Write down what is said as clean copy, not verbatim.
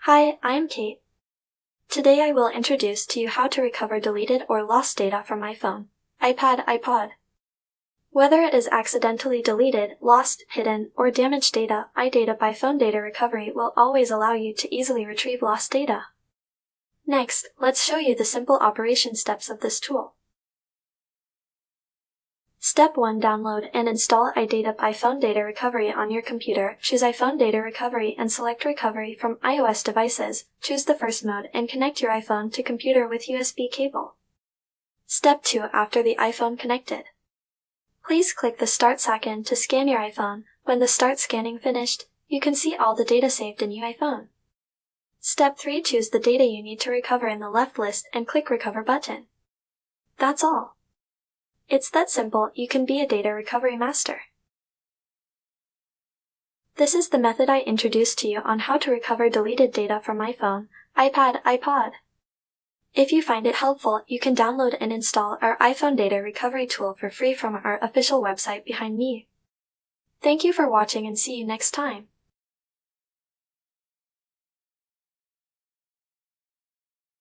Hi, I'm Kate. Today I will introduce to you how to recover deleted or lost data from iPhone, iPad, iPod. Whether it is accidentally deleted, lost, hidden, or damaged data, iData by Phone Data Recovery will always allow you to easily retrieve lost data. Next, let's show you the simple operation steps of this tool. Step 1. Download and install iData by Phone Data Recovery on your computer. Choose iPhone Data Recovery and select Recovery from iOS devices. Choose the first mode and connect your iPhone to computer with USB cable. Step 2. After the iPhone connected, please click the Start icon to scan your iPhone. When the Start scanning finished, you can see all the data saved in your iPhone. Step 3. Choose the data you need to recover in the left list and click Recover button. That's all. It's that simple. You can be a data recovery master. This is the method I introduced to you on how to recover deleted data from iPhone, iPad, iPod. If you find it helpful, you can download and install our iPhone Data Recovery tool for free from our official website behind me. Thank you for watching and see you next time.